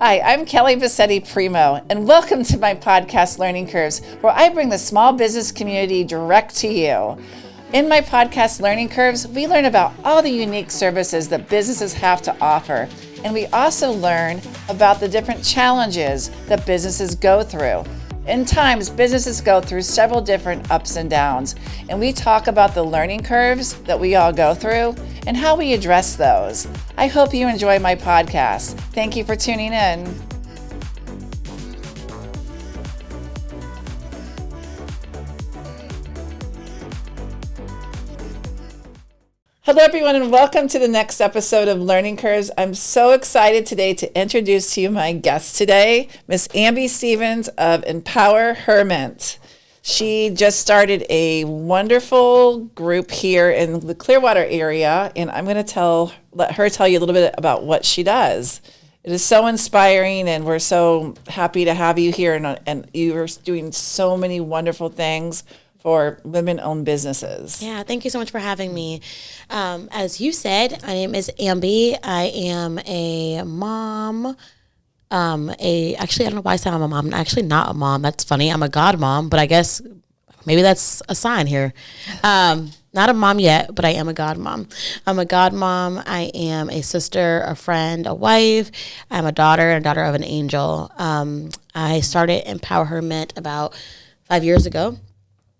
Hi, I'm Kelly Bassetti Primo, and welcome to my podcast, Learning Curves, where I bring the small business community direct to you. In my podcast, Learning Curves, we learn about all the unique services that businesses have to offer, and we also learn about the different challenges that businesses go through. In times, businesses go through several different ups and downs, and we talk about the learning curves that we all go through and how we address those. I hope you enjoy my podcast. Thank you for tuning in. Hello, everyone, and welcome to the next episode of Learning Curves. I'm so excited today to introduce to you my guest today, Miss Ambee Stephens of EmpowHERment. She just started a wonderful group here in the Clearwater area, and I'm going to let her tell you a little bit about what she does. It is so inspiring, and we're so happy to have you here, and you are doing so many wonderful things for women-owned businesses. Yeah, thank you so much for having me. As you said, my name is Ambee. I am a mom. Actually, I don't know why I said I'm a mom. I'm actually not a mom. That's funny. I'm a godmom, but I guess maybe that's a sign here. Not a mom yet, but I am a godmom. I'm a godmom. I am a sister, a friend, a wife. I'm a daughter of an angel. I started EmpowHERment about 5 years ago.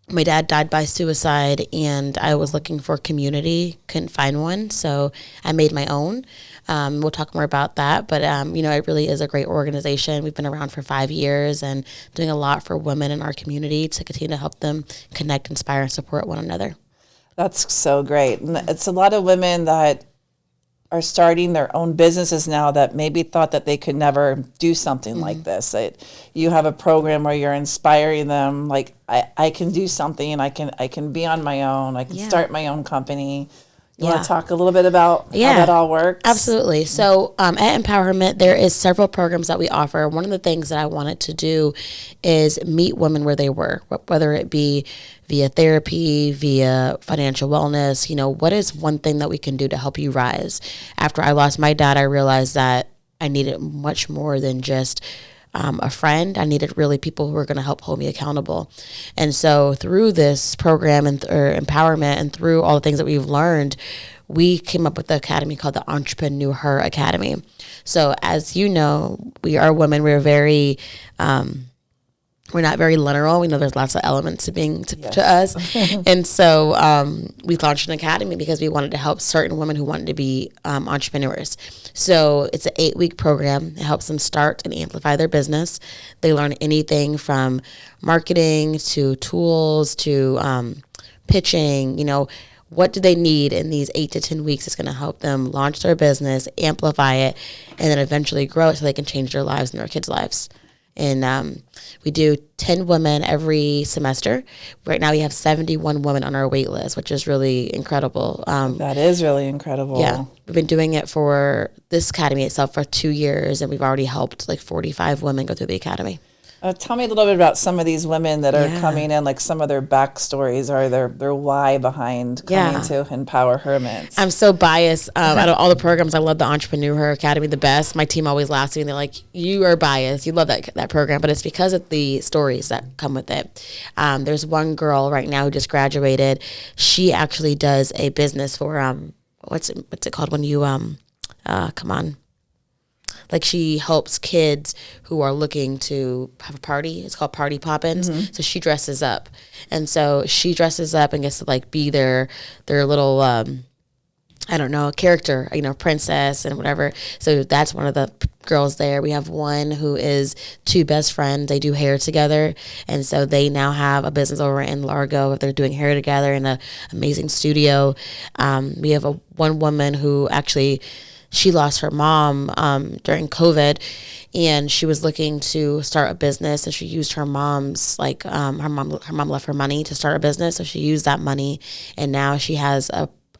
My dad died by suicide, and I was looking for community, couldn't find one, so I made my own. We'll talk more about that, but it really is a great organization. We've been around for 5 years and doing a lot for women in our community to continue to help them connect, inspire, and support one another. That's so great. And it's a lot of women that are starting their own businesses now that maybe thought that they could never do something like this. You have a program where you're inspiring them, like, I can do something, I can be on my own, I can start my own company. You want to talk a little bit about how that all works? Absolutely. So at EmpowHERment, there is several programs that we offer. One of the things that I wanted to do is meet women where they were, whether it be via therapy, via financial wellness. What is one thing that we can do to help you rise? After I lost my dad, I realized that I needed much more than just a friend. I needed really people who were going to help hold me accountable. And so through this program or empowerment and through all the things that we've learned, we came up with the academy called the EmpowHER Academy. So as you know, we are women. We're very, we're not very literal. We know there's lots of elements to us. And so we launched an academy because we wanted to help certain women who wanted to be entrepreneurs. So it's an 8-week program. It helps them start and amplify their business. They learn anything from marketing to tools to pitching. What do they need in these 8 to 10 weeks that's going to help them launch their business, amplify it, and then eventually grow it so they can change their lives and their kids' lives. And we do 10 women every semester. Right now we have 71 women on our wait list, which is really incredible. That is really incredible. Yeah. We've been doing it for this academy itself for 2 years, and we've already helped like 45 women go through the academy. Tell me a little bit about some of these women that are coming in, like some of their backstories or their why behind coming to EmpowHERment. I'm so biased. Out of all the programs, I love the EmpowHER Academy the best. My team always laughs at me and they're like, you are biased. You love that program, but it's because of the stories that come with it. There's one girl right now who just graduated. She actually does a business for, what's it called when you, come on. Like she helps kids who are looking to have a party. It's called Party Poppins. Mm-hmm. So she dresses up. And so she dresses up and gets to like be their little, character, princess and whatever. So that's one of the girls there. We have one who is 2 best friends. They do hair together. And so they now have a business over in Largo. They're doing hair together in an amazing studio. We have one woman who actually, she lost her mom during COVID, and she was looking to start a business, and she used her mom's her mom left her money to start a business, so she used that money, and now she has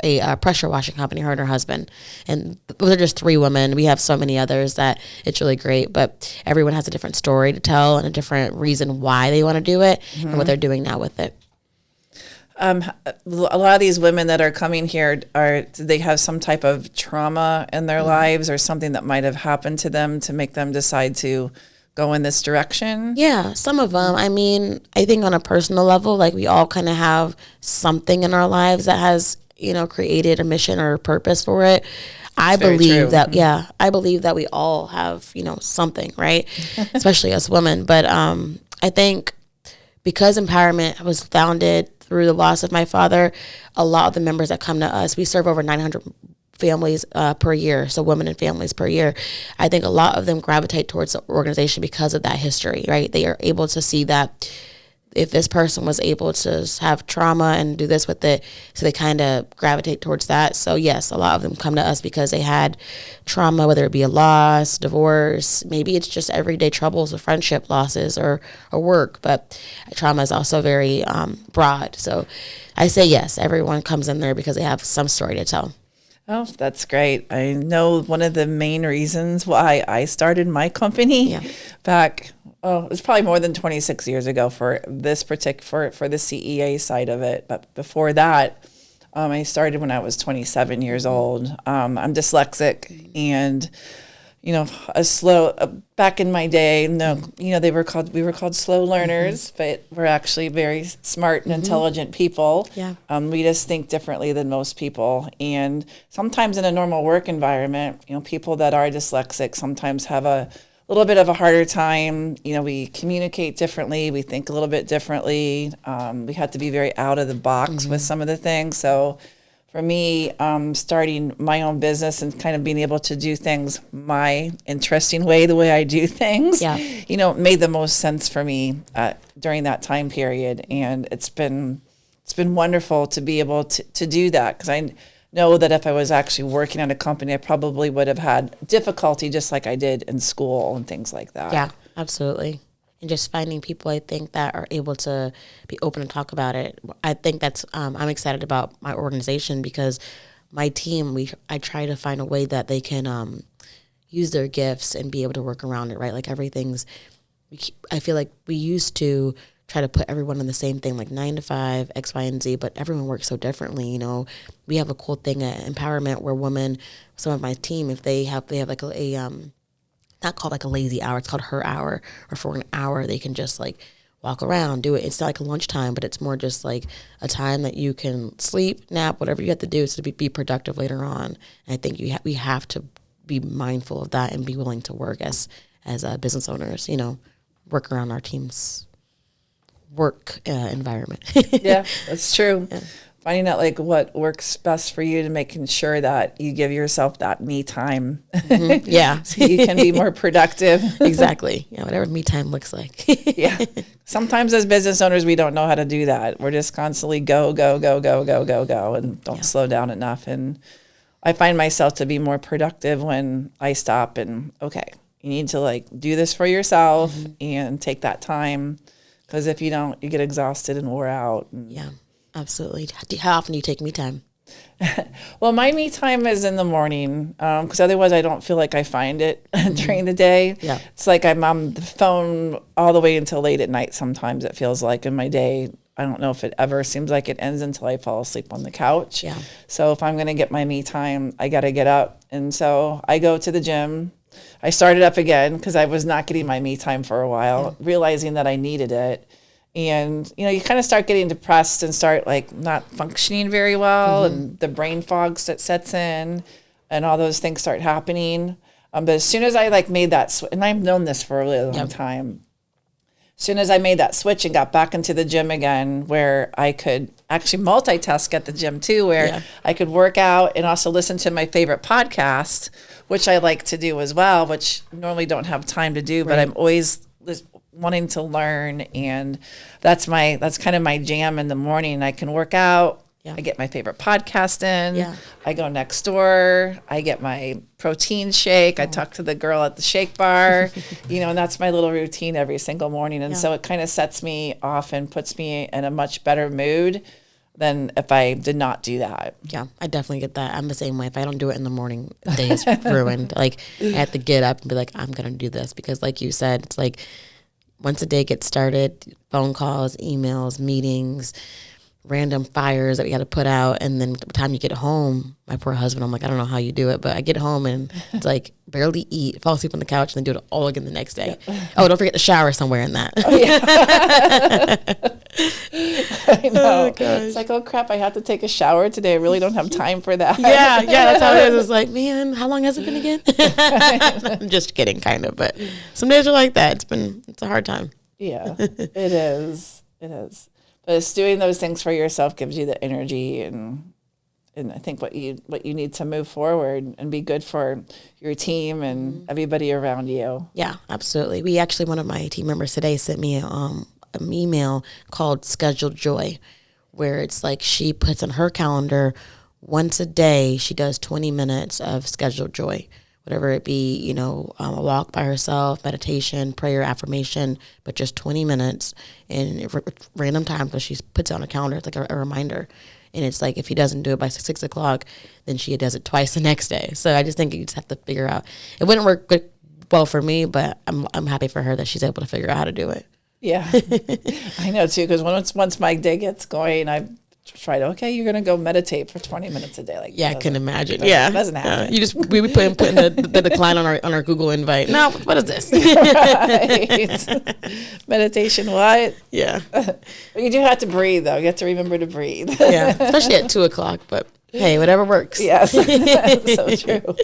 a pressure washing company, her and her husband. And they're just 3 women. We have so many others that it's really great, but everyone has a different story to tell and a different reason why they want to do it and what they're doing now with it. A lot of these women that are coming here do they have some type of trauma in their lives or something that might have happened to them to make them decide to go in this direction? Yeah, some of them. I mean, I think on a personal level, like we all kind of have something in our lives that has, created a mission or a purpose for it. I believe that, I believe that we all have, something, right? Especially us women. But I think because EmpowHERment was founded through the loss of my father, a lot of the members that come to us, we serve over 900 families per year, so women and families per year. I think a lot of them gravitate towards the organization because of that history, right? They are able to see that if this person was able to have trauma and do this with it, so they kind of gravitate towards that. So yes, a lot of them come to us because they had trauma, whether it be a loss, divorce, maybe it's just everyday troubles with friendship losses or work, but trauma is also very broad. So I say yes, everyone comes in there because they have some story to tell. Oh, that's great. I know one of the main reasons why I started my company back, it was probably more than 26 years ago for this particular, for the CEA side of it. But before that, I started when I was 27 years old. I'm dyslexic and, back in my day, we were called slow learners, but we're actually very smart and intelligent people. Yeah. We just think differently than most people. And sometimes in a normal work environment, people that are dyslexic sometimes have a little bit of a harder time. We communicate differently. We think a little bit differently. We have to be very out of the box with some of the things. So for me, starting my own business and kind of being able to do things my interesting way, the way I do things, made the most sense for me during that time period. And it's been wonderful to be able to do that, because I know that if I was actually working at a company, I probably would have had difficulty just like I did in school and things like that. Yeah, absolutely. And just finding people, I think, that are able to be open and talk about it. I think that's, I'm excited about my organization because my team, I try to find a way that they can use their gifts and be able to work around it, right? Like I feel like we used to try to put everyone in the same thing, like 9 to 5, X, Y, and Z, but everyone works so differently, We have a cool thing at EmpowHERment where women, some of my team, if they have like a not called like a lazy hour, it's called her hour, or for an hour they can just like walk around, do it. It's not like a lunchtime, but it's more just like a time that you can sleep, nap, whatever you have to do to be productive later on. And I think we have to be mindful of that and be willing to work as business owners, work around our team's work environment. Yeah, that's true. Yeah. Finding out like what works best for you, to making sure that you give yourself that me time. Yeah. So you can be more productive. Exactly. Yeah, whatever me time looks like. Yeah. Sometimes as business owners, we don't know how to do that. We're just constantly go, go, go, go, go, go, go, and don't slow down enough. And I find myself to be more productive when I stop and, okay, you need to like do this for yourself and take that time. Because if you don't, you get exhausted and wore out. Yeah. Absolutely. How often do you take me time? Well, my me time is in the morning, because otherwise I don't feel like I find it during the day. Yeah. It's like I'm on the phone all the way until late at night sometimes, it feels like, in my day. I don't know if it ever seems like it ends until I fall asleep on the couch. Yeah. So if I'm going to get my me time, I got to get up. And so I go to the gym. I started up again because I was not getting my me time for a while, realizing that I needed it. And, you kind of start getting depressed and start like not functioning very well, and the brain fog sets in and all those things start happening. But as soon as I like made that and I've known this for a really long time, as soon as I made that switch and got back into the gym again, where I could actually multitask at the gym too, where I could work out and also listen to my favorite podcast, which I like to do as well, which normally don't have time to do, but I'm always wanting to learn, and that's kind of my jam in the morning. I can work out. I get my favorite podcast in. I go next door. I get my protein shake. I talk to the girl at the shake bar, and that's my little routine every single morning. And so it kind of sets me off and puts me in a much better mood than if I did not do that. Yeah, I definitely get that. I'm the same way. If I don't do it in the morning, the day is ruined. Like, I have to get up and be like, I'm going to do this, because like you said, it's like, once the day gets started, phone calls, emails, meetings, random fires that we got to put out. And then by the time you get home, my poor husband, I'm like, I don't know how you do it, but I get home and it's like barely eat, fall asleep on the couch, and then do it all again the next day. Oh, don't forget to shower somewhere in that. Oh, yeah. I know. It's like, oh crap, I have to take a shower today. I really don't have time for that. Yeah, that's how it is. It's like, man, how long has it been again? I'm just kidding, kind of, but some days are like that. It's a hard time. Yeah, it is. It is. But it's doing those things for yourself gives you the energy and I think what you need to move forward and be good for your team and everybody around you. Yeah, absolutely. One of my team members today sent me an email called Scheduled Joy, where it's like she puts on her calendar once a day, she does 20 minutes of Scheduled Joy. Whatever it be, a walk by herself, meditation, prayer, affirmation, but just 20 minutes in random time, because she puts it on a calendar. It's like a reminder. And it's like, if he doesn't do it by 6 o'clock, then she does it twice the next day. So I just think you just have to figure out. It wouldn't work well for me, but I'm happy for her that she's able to figure out how to do it. Yeah, I know too, because once my day gets going, I try to, okay, you're going to go meditate for 20 minutes a day. Like, yeah, I can imagine. It doesn't happen. We put in the decline on our Google invite. No, what is this? Right. Meditation, what? Yeah. But you do have to breathe, though. You have to remember to breathe. Yeah, especially at 2 o'clock, but hey, whatever works. Yes, so true.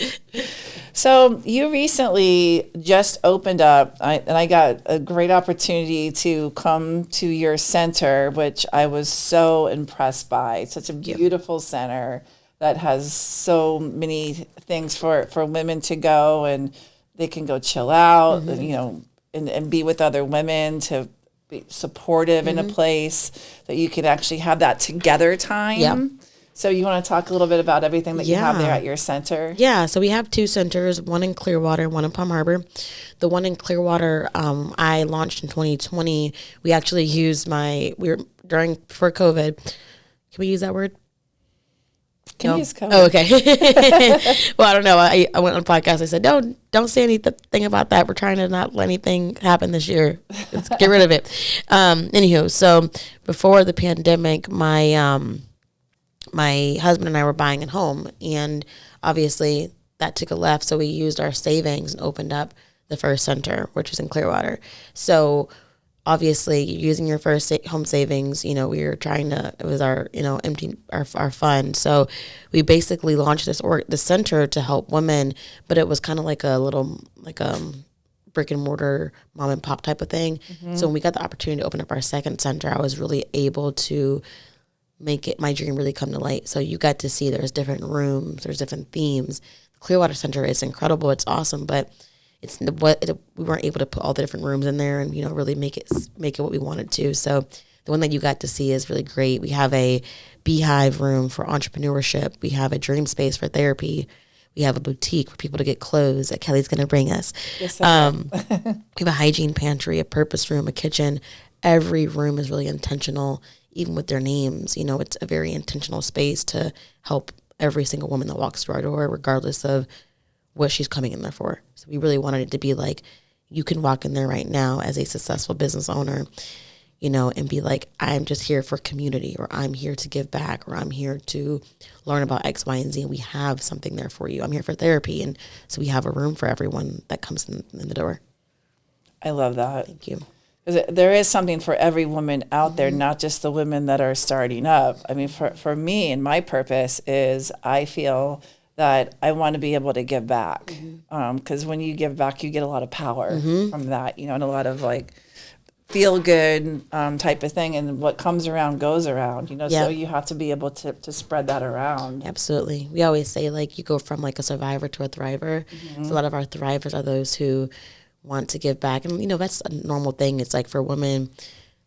So you recently just opened up, and I got a great opportunity to come to your center, which I was so impressed by. Such a beautiful center that has so many things for women to go, and they can go chill out, and be with other women, to be supportive in a place that you can actually have that together time. Yeah. So you want to talk a little bit about everything that you have there at your center? Yeah. So we have 2 centers, one in Clearwater, one in Palm Harbor. The one in Clearwater, I launched in 2020. We actually used before COVID. Can we use that word? Can you use COVID? Oh, okay. Well, I don't know. I went on a podcast. I said, don't say anything about that. We're trying to not let anything happen this year. Let's get rid of it. Anywho, so before the pandemic, my husband and I were buying a home, and obviously that took a left. So we used our savings and opened up the first center, which was in Clearwater. So obviously using your first home savings, we were trying to, it was our, empty our fund. So we basically launched the center to help women, but it was kind of like a little, brick and mortar mom and pop type of thing. Mm-hmm. So when we got the opportunity to open up our second center, I was really able to make my dream really come to light. So you got to see there's different rooms, there's different themes. The Clearwater Center is incredible, it's awesome, but we weren't able to put all the different rooms in there and really make it what we wanted to. So the one that you got to see is really great. We have a beehive room for entrepreneurship. We have a dream space for therapy. We have a boutique for people to get clothes that Kelly's going to bring us. Yes, we have a hygiene pantry, a purpose room, a kitchen. Every room is really intentional. Even with their names, it's a very intentional space to help every single woman that walks through our door, regardless of what she's coming in there for. So we really wanted it to be like, you can walk in there right now as a successful business owner, and be like, I'm just here for community, or I'm here to give back, or I'm here to learn about X, Y, and Z, and we have something there for you. I'm here for therapy, and so we have a room for everyone that comes in the door. I love that. Thank you. There is something for every woman out there, not just the women that are starting up. I mean, for me, and my purpose is, I feel that I want to be able to give back. Because when you give back, you get a lot of power from that, and a lot of feel good type of thing. And what comes around goes around, so you have to be able to spread that around. Absolutely. We always say, you go from a survivor to a thriver. So a lot of our thrivers are those who want to give back. And, that's a normal thing. It's for women,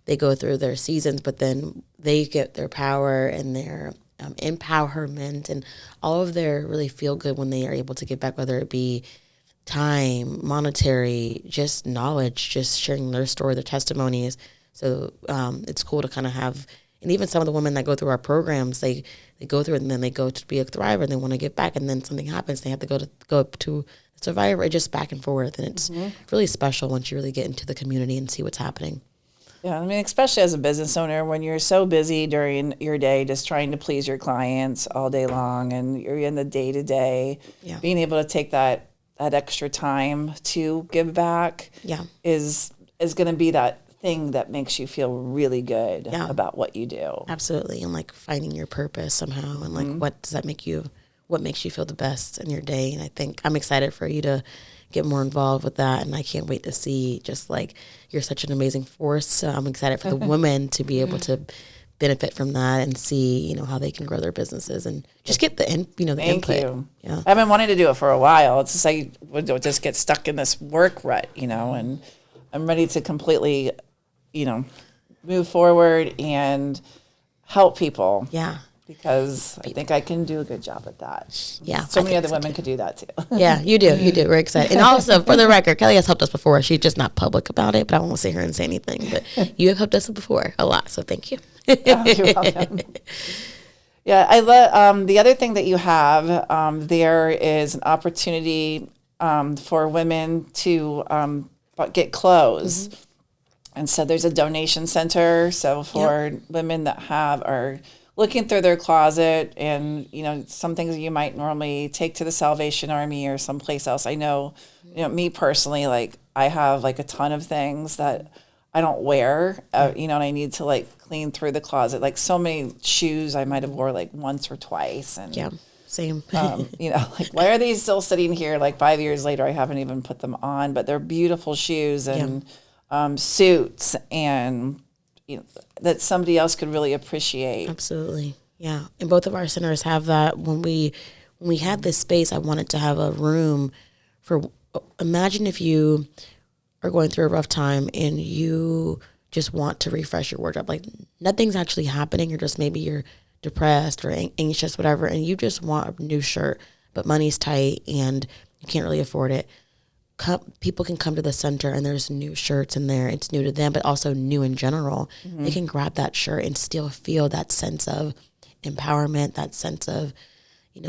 they go through their seasons, but then they get their power and their EmpowHERment and all of their really feel good when they are able to give back, whether it be time, monetary, just knowledge, just sharing their story, their testimonies. So it's cool to kind of have, and even some of the women that go through our programs, they go through it and then they go to be a thriver and they want to give back, and then something happens, they have to go up to survivor, just back and forth, and it's really special once you really get into the community and see what's happening. Yeah, I mean, especially as a business owner, when you're so busy during your day, just trying to please your clients all day long, and you're in the day to day, being able to take that extra time to give back, is going to be that thing that makes you feel really good about what you do. Absolutely, and like finding your purpose somehow, and like what does that make you? What makes you feel the best in your day? And I think I'm excited for you to get more involved with that, and I can't wait to see just like you're such an amazing force. So I'm excited for the women to be able to benefit from that and see, how they can grow their businesses and just get the input. Thank you. Yeah. I've been wanting to do it for a while. It's just I would just get stuck in this work rut, and I'm ready to completely, move forward and help people. Yeah. Because I think I can do a good job at that. Yeah. So many other women could do that too. Yeah, you do. You do. We're excited. And also, for the record, Kelly has helped us before. She's just not public about it, but I won't sit here and say anything. But you have helped us before a lot, so thank you. Oh, you're welcome. Yeah, I love the other thing that you have. There is an opportunity for women to get clothes. And so there's a donation center. So for women that are looking through their closet and, some things you might normally take to the Salvation Army or someplace else. I know, me personally, like I have like a ton of things that I don't wear, and I need to like clean through the closet. Like so many shoes I might have wore like once or twice. And yeah, same. Like why are these still sitting here? Like 5 years later, I haven't even put them on, but they're beautiful shoes and suits and that somebody else could really appreciate. Absolutely. Yeah. And both of our centers have that. When we had this space, I wanted to have a room for, imagine if you are going through a rough time and you just want to refresh your wardrobe. Like nothing's actually happening. You're depressed or anxious, whatever. And you just want a new shirt, but money's tight and you can't really afford it. People can come to the center and there's new shirts in there. It's new to them, but also new in general. They can grab that shirt and still feel that sense of empowerment, that sense of,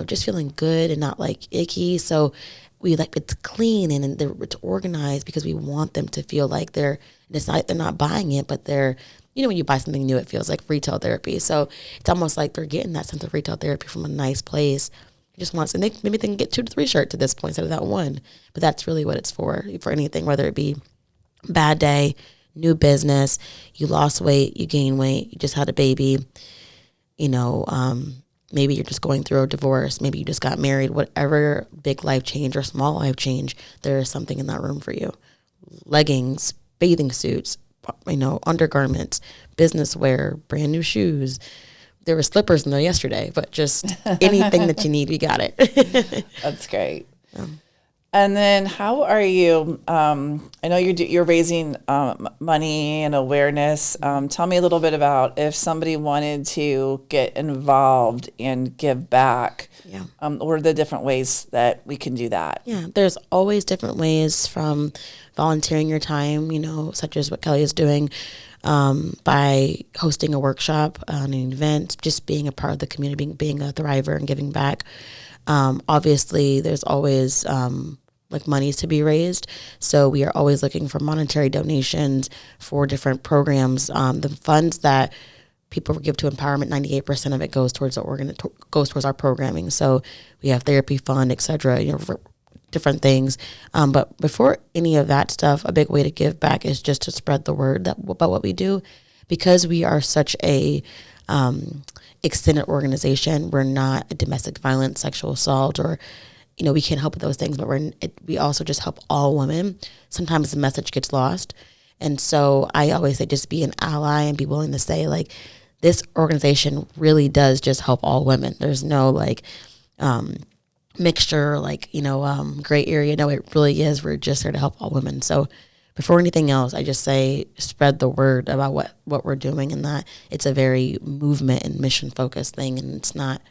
just feeling good and not like icky. So it's clean and it's organized because we want them to feel like they're not buying it, but they're, when you buy something new, it feels like retail therapy. So it's almost like they're getting that sense of retail therapy from a nice place. Just wants, and maybe they can get 2 to 3 shirts at this point instead of that one. But that's really what it's for anything, whether it be bad day, new business, you lost weight, you gained weight, you just had a baby, maybe you're just going through a divorce, maybe you just got married, whatever big life change or small life change, there is something in that room for you. Leggings, bathing suits, undergarments, business wear, brand new shoes. There were slippers in there yesterday, but just anything that you need, we got it. That's great. And then how are you? I know you're raising money and awareness. Tell me a little bit about if somebody wanted to get involved and give back. What are the different ways that we can do that? Yeah, there's always different ways, from volunteering your time, such as what Kelly is doing, by hosting a workshop, an event, just being a part of the community, being a thriver and giving back. Obviously, there's always monies to be raised. So we are always looking for monetary donations for different programs. The funds that people give to EmpowHERment, 98% of it goes towards our programming. So we have therapy fund, et cetera, for different things. But before any of that stuff, a big way to give back is just to spread the word about what we do. Because we are such a extended organization, we're not a domestic violence, sexual assault, or we can't help with those things, but we also just help all women. Sometimes the message gets lost. And so I always say just be an ally and be willing to say, like, this organization really does just help all women. There's no mixture, gray area. No, it really is. We're just here to help all women. So before anything else, I just say spread the word about what we're doing, and that it's a very movement and mission focused thing, and it's not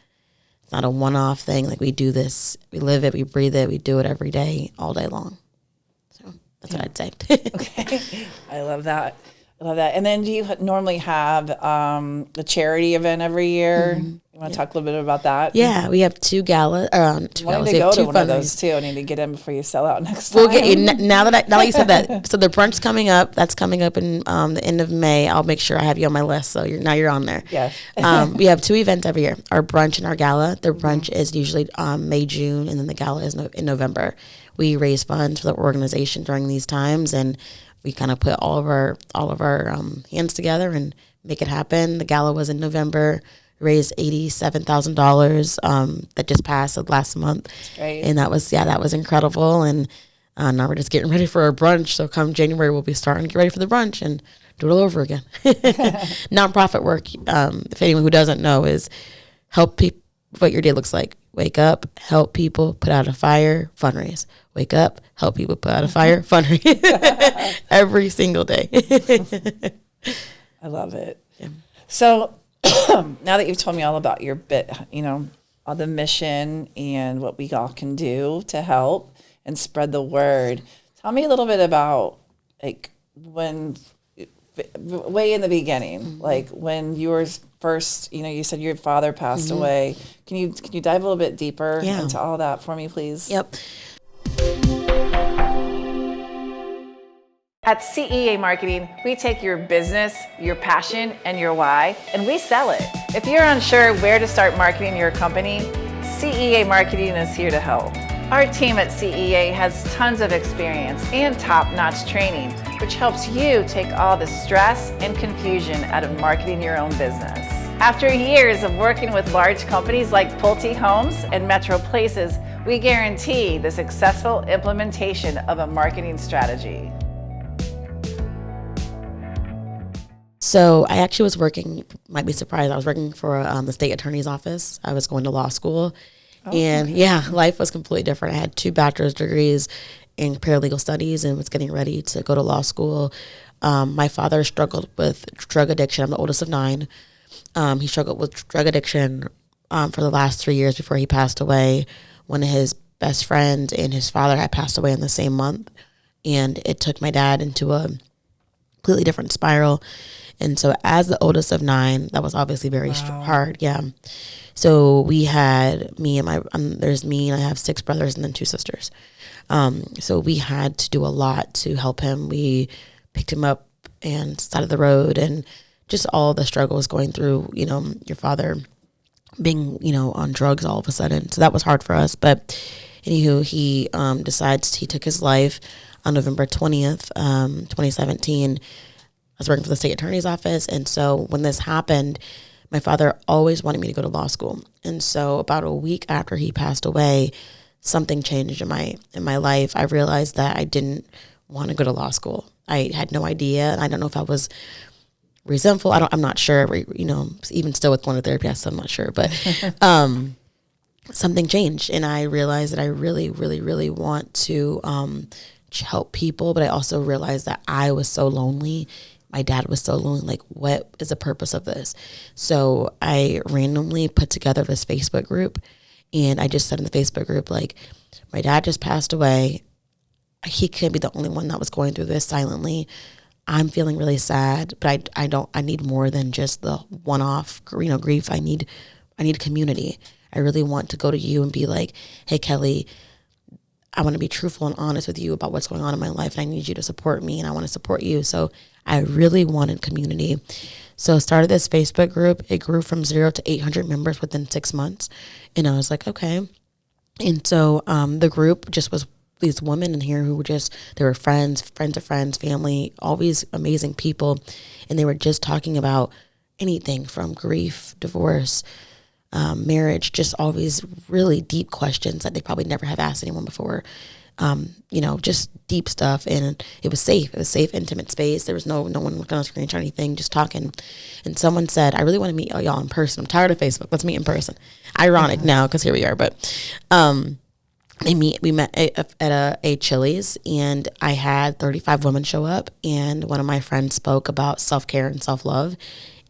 a one-off thing. Like, we do this, we live it, we breathe it, we do it every day, all day long. So that's what I'd say. Okay. I love that. And then do you normally have a charity event every year? You want to talk a little bit about that? Yeah, we have two galas. Two I galas. need We to have go to two one of those fundraisers. too. I need to get in before you sell out next time. We'll get you now that you said that. So the brunch's coming up. That's coming up in the end of May. I'll make sure I have you on my list. So you're on there. Yes. We have two events every year: our brunch and our gala. The brunch is usually May, June, and then the gala is in November. We raise funds for the organization during these times, and we kind of put all of our hands together and make it happen. The gala was in November. Raised $87,000 that just passed last month. Right. And that was incredible. And now we're just getting ready for our brunch. So come January, we'll be starting to get ready for the brunch and do it all over again. Nonprofit work, if anyone who doesn't know, is help people. What your day looks like: wake up, help people, put out a fire, fundraise. Wake up, help people, put out a fire, fundraise. Every single day. I love it. Yeah. So now that you've told me all about your all the mission and what we all can do to help and spread the word, tell me a little bit about like when, way in the beginning, like when you were first, you said your father passed away. Can you dive a little bit deeper into all that for me, please? Yep. At CEA Marketing, we take your business, your passion, and your why, and we sell it. If you're unsure where to start marketing your company, CEA Marketing is here to help. Our team at CEA has tons of experience and top-notch training, which helps you take all the stress and confusion out of marketing your own business. After years of working with large companies like Pulte Homes and Metro Places, we guarantee the successful implementation of a marketing strategy. So I actually was working, might be surprised, I was working for the state attorney's office. I was going to law school. And life was completely different. I had 2 bachelor's degrees in paralegal studies and was getting ready to go to law school. My father struggled with drug addiction. I'm the oldest of 9. He struggled with drug addiction for the last 3 years before he passed away. One of his best friends and his father had passed away in the same month. And it took my dad into a completely different spiral. And so as the oldest of 9, that was obviously very hard. Yeah. So we had me and there's me and I have 6 brothers and then 2 sisters. So we had to do a lot to help him. We picked him up and side of the road and just all the struggles going through, your father being, on drugs all of a sudden. So that was hard for us. But anywho, he took his life on November 20th, 2017. I was working for the state attorney's office. And so when this happened, my father always wanted me to go to law school. And so about a week after he passed away, something changed in my life. I realized that I didn't want to go to law school. I had no idea. And I don't know if I was resentful. I'm not sure, even still with going to therapy, I'm not sure. But something changed. And I realized that I really, really, really want to help people. But I also realized that I was so lonely. My dad was so lonely. Like, what is the purpose of this? So I randomly put together this Facebook group, and I just said in the Facebook group, like, my dad just passed away. He couldn't be the only one that was going through this silently. I'm feeling really sad, but I need more than just the one-off, grief. I need community. I really want to go to you and be like, hey, Kelly, I want to be truthful and honest with you about what's going on in my life, and I need you to support me, and I want to support you. So I really wanted community. So I started this Facebook group. It grew from 0 to 800 members within 6 months. And I was like, okay. And so the group just was these women in here who were they were friends of friends, family, all these amazing people. And they were just talking about anything from grief, divorce, marriage, just all these really deep questions that they probably never have asked anyone before. Just deep stuff. And it was safe. It was safe, intimate space. There was no one looking on the screen or anything, just talking. And someone said, I really want to meet y'all in person. I'm tired of Facebook. Let's meet in person. Ironic now, because here we are. But we met at a Chili's, and I had 35 women show up. And one of my friends spoke about self-care and self-love.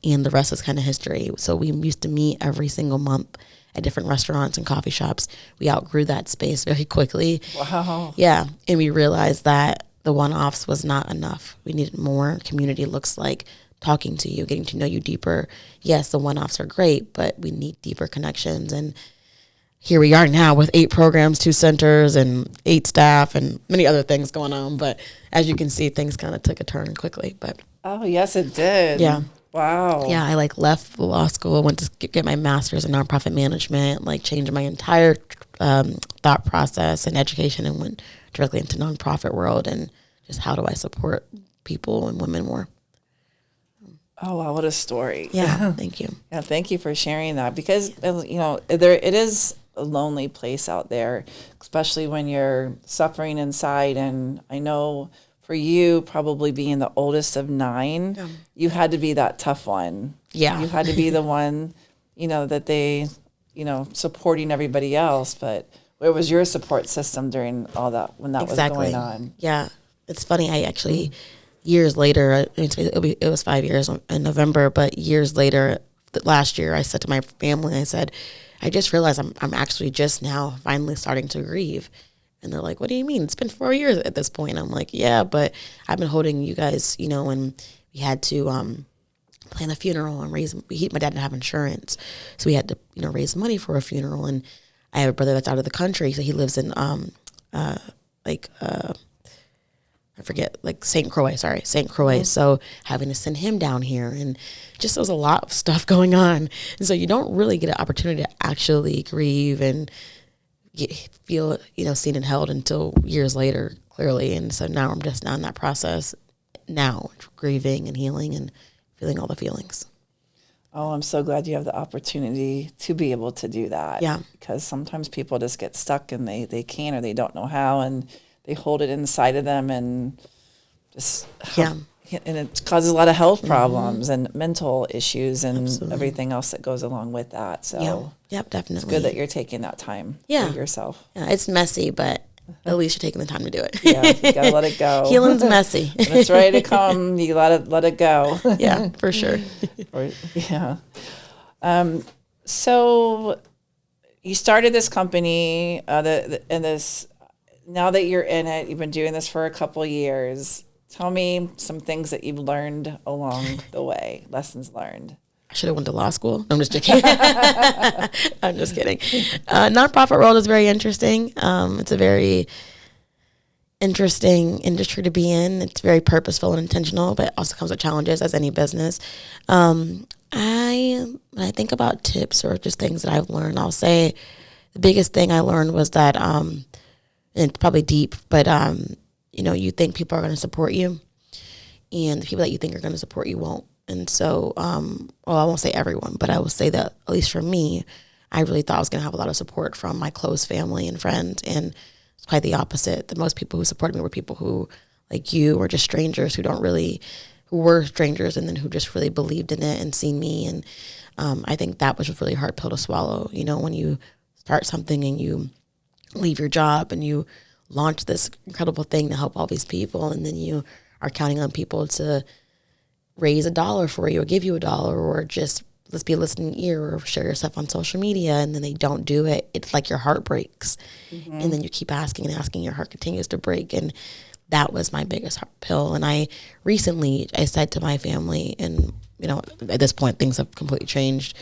And the rest is kind of history. So we used to meet every single month at different restaurants and coffee shops. We outgrew that space very quickly. Wow. Yeah. And we realized that the one-offs was not enough. We needed more. Community looks like talking to you, getting to know you deeper. Yes, the one-offs are great, but we need deeper connections. And here we are now with 8 programs, 2 centers, and 8 staff, and many other things going on. But as you can see, things kind of took a turn quickly. But oh, yes, it did. yeah. Wow. Yeah, I left law school, went to get my master's in nonprofit management, changed my entire thought process and education, and went directly into nonprofit world and just how do I support people and women more. Oh, wow, what a story. Yeah, thank you. Yeah, thank you for sharing that, because, it is a lonely place out there, especially when you're suffering inside. And I know for you, probably being the oldest of 9, you had to be that tough one. Yeah. You had to be the one, that they, supporting everybody else. But where was your support system during all that, when that was going on? Yeah. It's funny. I actually, years later, it was 5 years in November, but years later, last year, I said to my family, I said, I just realized I'm actually just now finally starting to grieve. And they're like, what do you mean? It's been 4 years at this point. I'm like, yeah, but I've been holding you guys, and we had to plan a funeral and my dad didn't have insurance. So we had to, raise money for a funeral. And I have a brother that's out of the country. So he lives in, I forget, St. Croix. Mm-hmm. So having to send him down here, and just there was a lot of stuff going on. And so you don't really get an opportunity to actually grieve and feel, seen and held until years later, clearly. And so now I'm just now in that process now, grieving and healing and feeling all the feelings. Oh, I'm so glad you have the opportunity to be able to do that. Yeah. Because sometimes people just get stuck and they can't, or they don't know how, and they hold it inside of them, and just and it causes a lot of health problems and mental issues and everything else that goes along with that. So definitely. It's good that you're taking that time for yourself. Yeah, it's messy, but at least you're taking the time to do it. Yeah, you gotta let it go. Healing's messy. When it's ready to come, you let it go. Yeah, for sure. Yeah. So you started this company, now that you're in it, you've been doing this for a couple years. Tell me some things that you've learned along the way, lessons learned. I should have went to law school. I'm just joking. I'm just kidding. Nonprofit world is very interesting. It's a very interesting industry to be in. It's very purposeful and intentional, but it also comes with challenges, as any business. When I think about tips or just things that I've learned, I'll say the biggest thing I learned was that, and it's probably deep, but you think people are going to support you, and the people that you think are going to support you won't. And so, I won't say everyone, but I will say that, at least for me, I really thought I was going to have a lot of support from my close family and friends, and it's quite the opposite. The most people who supported me were people who, like you, were just strangers who were strangers, and then who just really believed in it and seen me. And I think that was a really hard pill to swallow. When you start something and you leave your job and you launch this incredible thing to help all these people, and then you are counting on people to raise $1 for you, or give you $1, or just let's be a listening ear, or share yourself on social media, and then they don't do it. It's like your heart breaks. Mm-hmm. And then you keep asking and asking, your heart continues to break. And that was my biggest pill. And I said to my family, and at this point things have completely changed.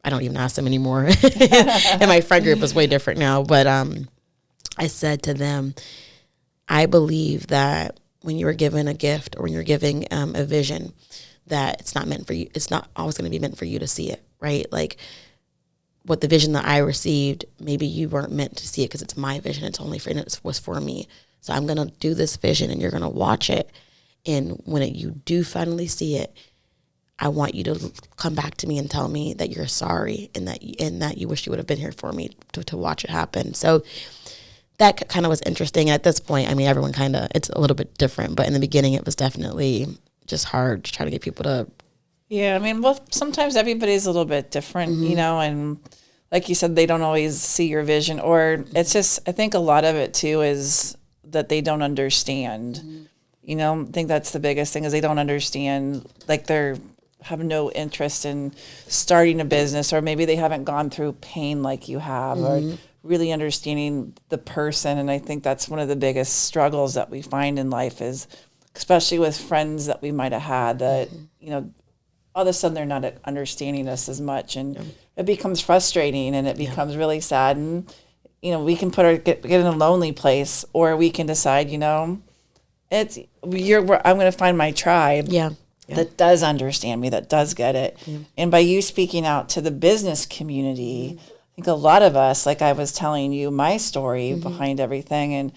I don't even ask them anymore. And my friend group is way different now. But I said to them, I believe that when you are given a gift, or when you're giving a vision, that it's not meant for you. It's not always going to be meant for you to see it, right? Like, what the vision that I received, maybe you weren't meant to see it because it's my vision. It's only for, and it was for me. So I'm going to do this vision, and you're going to watch it. And when you do finally see it, I want you to come back to me and tell me that you're sorry, and that you wish you would have been here for me to watch it happen. So that kind of was interesting. At this point, everyone it's a little bit different, but in the beginning it was definitely just hard to try to get people to. Yeah, sometimes everybody's a little bit different, mm-hmm. And like you said, they don't always see your vision, or it's just, I think a lot of it too is that they don't understand. Mm-hmm. I think that's the biggest thing, is they don't understand, like they're have no interest in starting a business, or maybe they haven't gone through pain like you have, mm-hmm. or really understanding the person. And I think that's one of the biggest struggles that we find in life, is especially with friends that we might have had that, all of a sudden they're not understanding us as much, and it becomes frustrating, and it becomes really sad. And, we can get in a lonely place, or we can decide, I'm going to find my tribe. That does understand me, that does get it. And by you speaking out to the business community, I think a lot of us, like I was telling you my story behind everything, and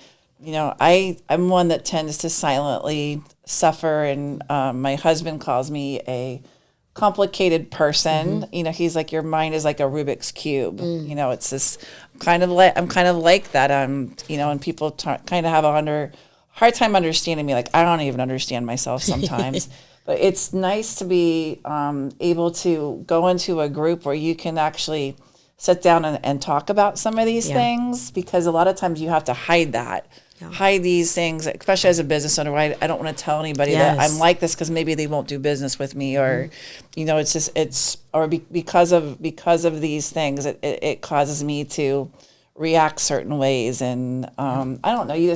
I'm one that tends to silently suffer, and my husband calls me a complicated person. He's like, your mind is like a Rubik's cube. It's this I'm kind of like that. And people kind of have a hard time understanding me. Like, I don't even understand myself sometimes. But it's nice to be able to go into a group where you can actually sit down and talk about some of these things, because a lot of times you have to hide that. Hide these things, especially as a business owner. I don't want to tell anybody that I'm like this, because maybe they won't do business with me, or because of these things, it causes me to react certain ways, and I don't know. You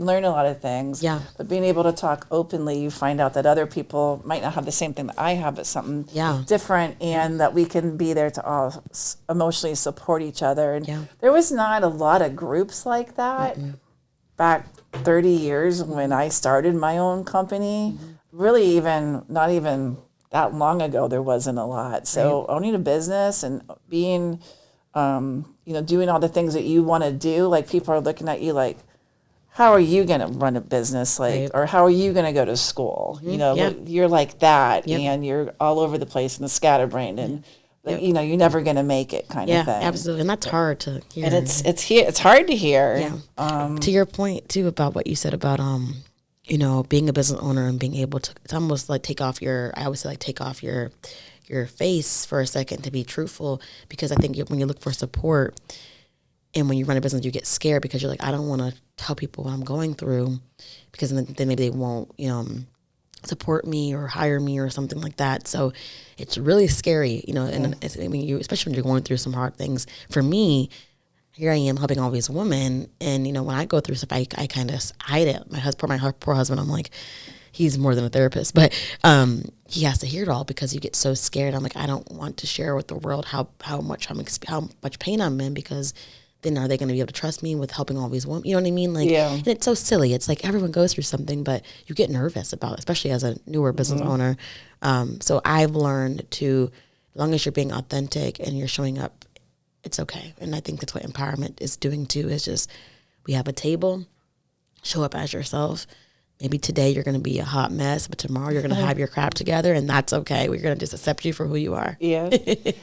learn a lot of things. But being able to talk openly, you find out that other people might not have the same thing that I have, but something different, and that we can be there to all emotionally support each other. And there was not a lot of groups like that. Back 30 years when I started my own company, really not even that long ago, there wasn't a lot. So owning a business and being, doing all the things that you want to do, like people are looking at you like, how are you going to run a business? Or how are you going to go to school? You're like that, and you're all over the place in the scatterbrained, and you're never going to make it kind of thing. Yeah, absolutely. And that's hard to hear. And it's hard to hear. To your point too about what you said about being a business owner and being able to, it's almost like I always say, like, take off your face for a second to be truthful, because I think when you look for support and when you run a business, you get scared because you're like, I don't want to tell people what I'm going through, because then maybe they won't support me or hire me or something like that. So it's really scary, and especially when you're going through some hard things. For me, here I am helping all these women, and when I go through stuff, I kind of hide it. My poor husband, I'm like, he's more than a therapist, but he has to hear it all, because you get so scared. I'm like, I don't want to share with the world how much pain I'm in, because then are they going to be able to trust me with helping all these women? You know what I mean? And it's so silly. It's like everyone goes through something, but you get nervous about it, especially as a newer business owner. So I've learned to, as long as you're being authentic and you're showing up, it's okay. And I think that's what empowerment is doing too, is just, we have a table, show up as yourself. Maybe today you're going to be a hot mess, but tomorrow you're going to have your crap together, and that's okay. We're going to just accept you for who you are. Yeah.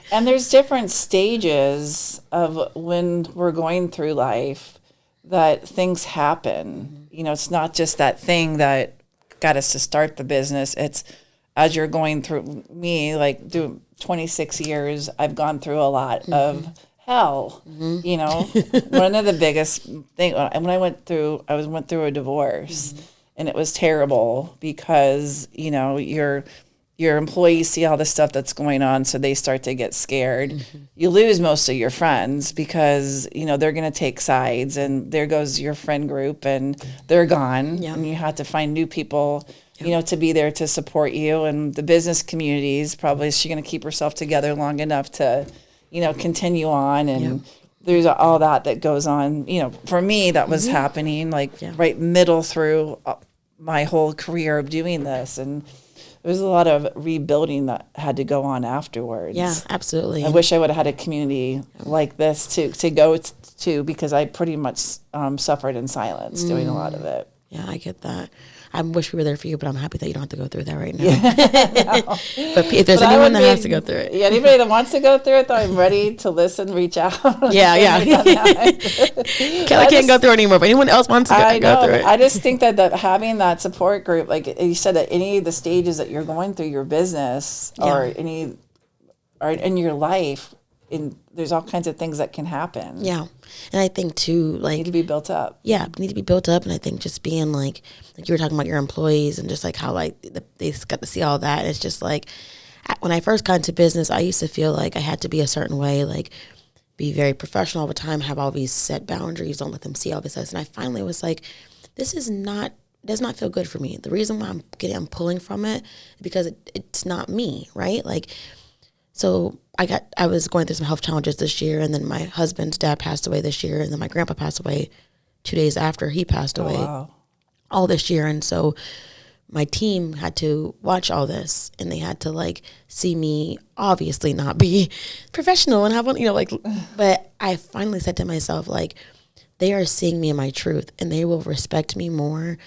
And there's different stages of when we're going through life that things happen. It's not just that thing that got us to start the business. It's as you're going through, me, like, doing 26 years, I've gone through a lot of hell. One of the biggest things, when I went through a divorce. And it was terrible, because, your employees see all the stuff that's going on, so they start to get scared. You lose most of your friends, because, they're going to take sides, and there goes your friend group, and they're gone. And you have to find new people, to be there to support you. And the business community is probably, she's going to keep herself together long enough to, continue on. And there's all that goes on. For me, that was happening right middle through my whole career of doing this. And there's a lot of rebuilding that had to go on afterwards. Yeah, absolutely. I wish I would have had a community like this to go to, because I pretty much suffered in silence doing a lot of it. Yeah, I get that. I wish we were there for you, but I'm happy that you don't have to go through that right now. But if there's anyone that has to go through it. Yeah, anybody that wants to go through it, though, I'm ready to listen, reach out. Yeah. Kelly can't go through it anymore, but anyone else wants to go through it. I just think that having that support group, like you said, at any of the stages that you're going through your business or in your life, there's all kinds of things that can happen. Yeah. And I think too, like, need to be built up. Yeah, need to be built up. And I think just being like you were talking about your employees, and just like how they got to see all that. And it's just like, when I first got into business, I used to feel like I had to be a certain way, like be very professional all the time, have all these set boundaries, don't let them see all this. And I finally was like, this is not does not feel good for me. The reason why I'm pulling from it is because it's not me, right? Like, so I was going through some health challenges this year, and then my husband's dad passed away this year, and then my grandpa passed away 2 days after he passed away. Wow. All this year. And so my team had to watch all this, and they had to like see me obviously not be professional and have one, but I finally said to myself, like, they are seeing me in my truth, and they will respect me more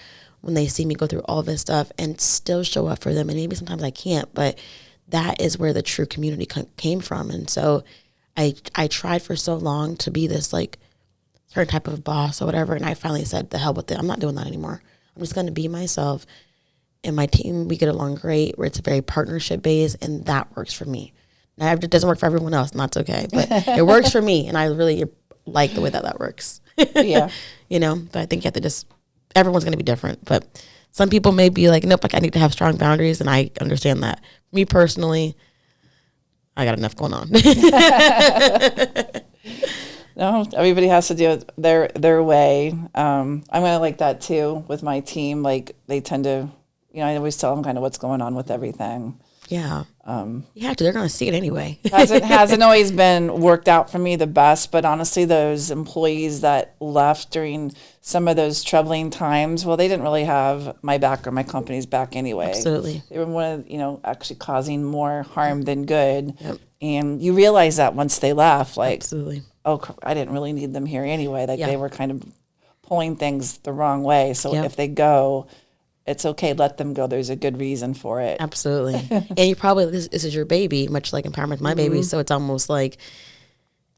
when they see me go through all this stuff and still show up for them. And maybe sometimes I can't, but that is where the true community came from. And so I tried for so long to be this like certain type of boss or whatever. And I finally said, the hell with it. I'm not doing that anymore. I'm just going to be myself. And my team, we get along great, where it's very partnership based, and that works for me. Now, it doesn't work for everyone else, and that's okay. But it works for me, and I really like the way that works. Yeah. But I think you have to everyone's going to be different. But some people may be like, nope, like I need to have strong boundaries, and I understand that. Me personally, I got enough going on. No, everybody has to do it their way. I'm kind of like that too with my team. Like they tend to, I always tell them kind of what's going on with everything. Yeah. You have to. They're going to see it anyway. hasn't always been worked out for me the best, but honestly, those employees that left during some of those troubling times, well, they didn't really have my back or my company's back anyway. Absolutely. They were one of, actually causing more harm than good. Yep. And you realize that once they left, like, absolutely. Oh, I didn't really need them here anyway. Like they were kind of pulling things the wrong way. So if they go, it's okay. Let them go. There's a good reason for it. Absolutely. And you probably, this is your baby, much like EmpowHERment's my baby. So it's almost like,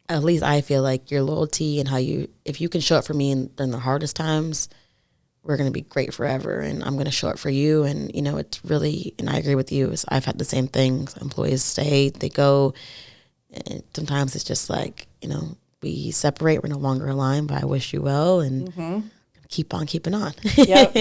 at least I feel like your loyalty and if you can show up for me in the hardest times, we're going to be great forever. And I'm going to show up for you. And, it's really, and I agree with you, I've had the same things. Employees stay, they go. And sometimes it's just like, we separate, we're no longer aligned, but I wish you well and keep on keeping on. Yep.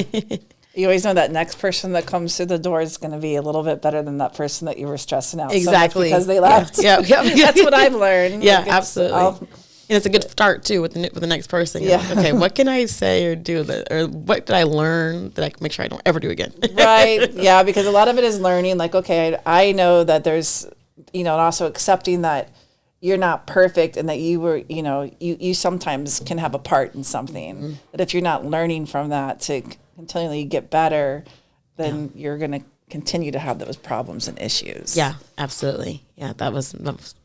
You always know that next person that comes through the door is going to be a little bit better than that person that you were stressing out. Exactly. So because they left. Yeah. That's what I've learned. Yeah, absolutely. And it's a good start too with the next person. You're like, okay, what can I say or do or what did I learn that I can make sure I don't ever do again? Right. Yeah, because a lot of it is learning. Like, okay, I know that there's, and also accepting that you're not perfect and that you were, you sometimes can have a part in something. But if you're not learning from that to continually get better, then you're going to continue to have those problems and issues. Yeah, absolutely. Yeah, that was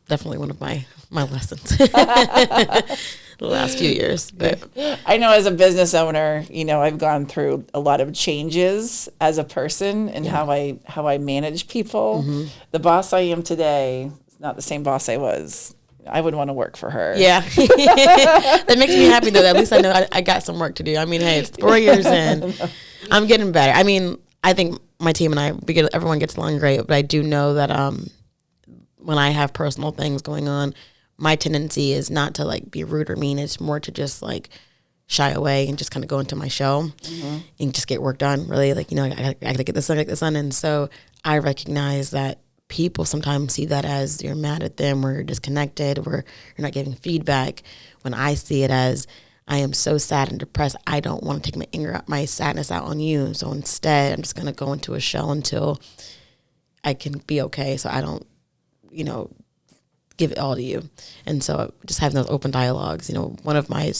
definitely one of my lessons the last few years. But I know as a business owner, I've gone through a lot of changes as a person and how I manage people. The boss I am today is not the same boss I was. I would want to work for her. Yeah. That makes me happy, though. At least I know I got some work to do. I mean, hey, it's 4 years in. I'm getting better. I mean, I think my team and I, everyone gets along great, but I do know that when I have personal things going on, my tendency is not to, like, be rude or mean. It's more to just, like, shy away and just kind of go into my shell and just get work done, really. Like, I got to get this done. And so I recognize that people sometimes see that as you're mad at them or you're disconnected or you're not giving feedback, when I see it as I am so sad and depressed, I don't want to take my sadness out on you. So instead, I'm just going to go into a shell until I can be okay, so I don't, give it all to you. And so just having those open dialogues, one of my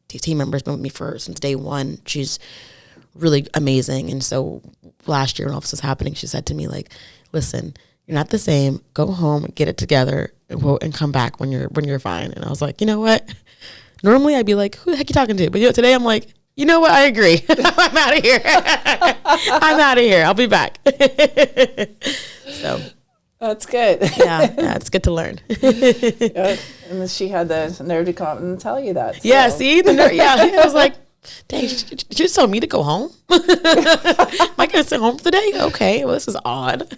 team members been with me since day one. She's really amazing. And so last year when all this was happening, she said to me, like, listen, you're not the same. Go home, get it together, and come back when you're fine. And I was like, you know what? Normally I'd be like, who the heck are you talking to? But today I'm like, you know what? I agree. I'm out of here. I'm out of here. I'll be back. So that's good. Yeah, it's good to learn. And then she had the nerve to come up and tell you that. So. Yeah, see? I was like, dang, she just told me to go home. Am I going to sit home for the day? Okay, well, this is odd.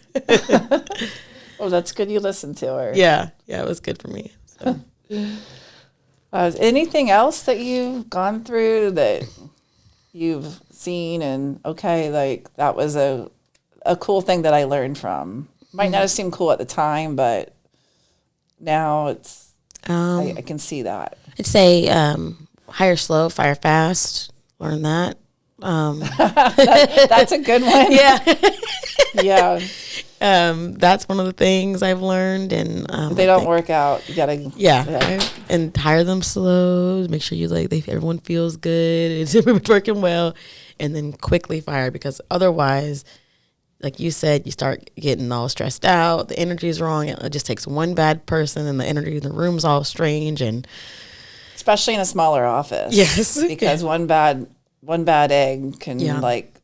Oh, that's good you listened to her. Yeah, it was good for me. So. Anything else that you've gone through that you've seen and, okay, like that was a cool thing that I learned from? Might not have seemed cool at the time, but now it's, I can see that. I'd say hire slow, fire fast, learn that. That's a good one. Yeah. Yeah. That's one of the things I've learned. And if they don't work out, you gotta and hire them slow. Make sure everyone feels good. It's working well, and then quickly fire, because otherwise, like you said, you start getting all stressed out. The energy is wrong. It just takes one bad person, and the energy in the room's all strange. And especially in a smaller office, yes, because one bad egg can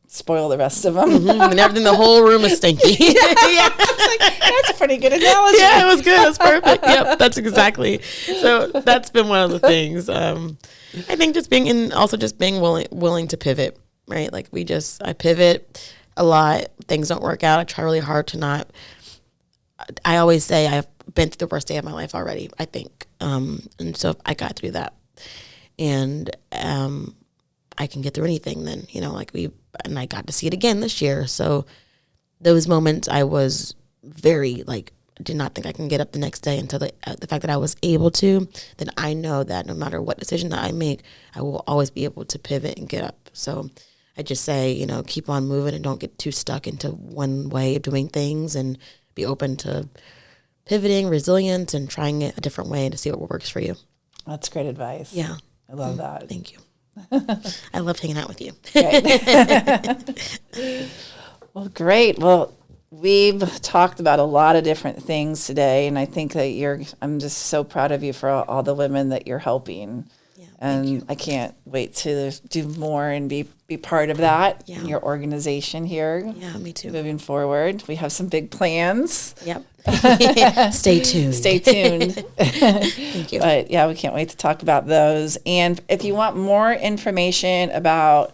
spoil the rest of them. And everything, the whole room is stinky. That's a pretty good analogy. Yeah, it was good. That's perfect. Yep, that's exactly. So that's been one of the things. I think just being willing to pivot, right? Like I pivot a lot. Things don't work out. I try really hard to not. I always say I've been through the worst day of my life already, I think. And so I got through that. And I can get through anything then, and I got to see it again this year. So those moments I was very did not think I can get up the next day, until the fact that I was able to, then I know that no matter what decision that I make, I will always be able to pivot and get up. So I just say, keep on moving and don't get too stuck into one way of doing things, and be open to pivoting, resilient, and trying it a different way to see what works for you. That's great advice. Yeah. I love that. Thank you. I love hanging out with you. Well, great. Well, we've talked about a lot of different things today, and I think that I'm just so proud of you for all the women that you're helping. Yeah, and I can't wait to do more and be part of that in your organization here. Yeah, me too. Moving forward, we have some big plans. Yep. Stay tuned. Stay tuned. Thank you. But yeah, we can't wait to talk about those. And if you want more information about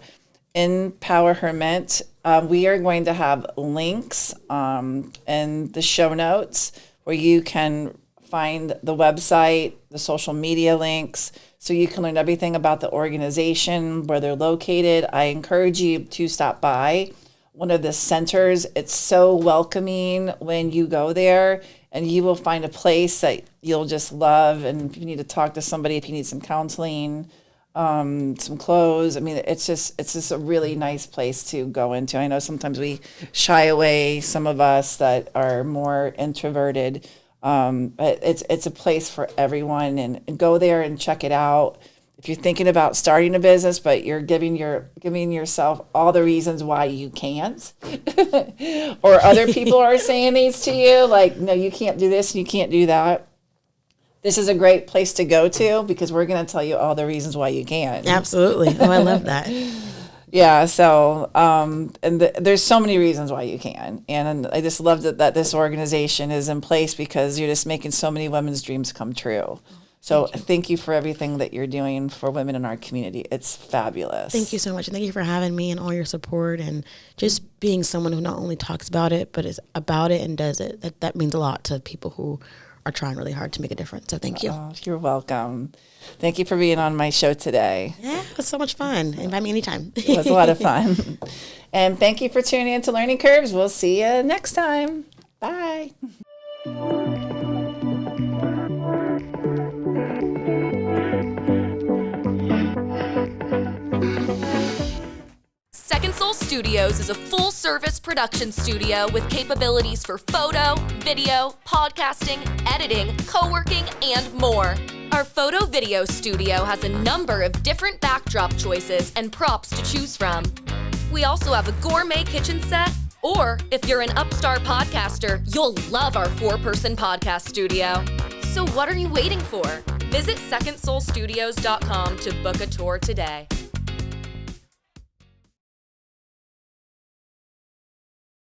EmpowHERment, we are going to have links in the show notes where you can find the website, the social media links, so you can learn everything about the organization, where they're located. I encourage you to stop by one of the centers. It's so welcoming when you go there, and you will find a place that you'll just love. And if you need to talk to somebody, if you need some counseling, some clothes, I mean, it's just a really nice place to go into. I know sometimes we shy away, some of us that are more introverted, but it's a place for everyone, and go there and check it out. If you're thinking about starting a business, but you're giving yourself all the reasons why you can't, or other people are saying these to you, like, no, you can't do this and you can't do that, this is a great place to go to, because we're going to tell you all the reasons why you can. Absolutely. Oh, I love that. Yeah. So, there's so many reasons why you can. And I just love that this organization is in place, because you're just making so many women's dreams come true. So thank you for everything that you're doing for women in our community. It's fabulous. Thank you so much. And thank you for having me, and all your support, and just being someone who not only talks about it, but is about it and does it. That means a lot to people who are trying really hard to make a difference. So thank you. Oh, you're welcome. Thank you for being on my show today. Yeah, it was so much fun. Invite me anytime. It was a lot of fun. And thank you for tuning in to Learning Curves. We'll see you next time. Bye. Second Soul Studios is a full-service production studio with capabilities for photo, video, podcasting, editing, co-working, and more. Our photo-video studio has a number of different backdrop choices and props to choose from. We also have a gourmet kitchen set, or if you're an upstart podcaster, you'll love our 4-person podcast studio. So what are you waiting for? Visit secondsoulstudios.com to book a tour today.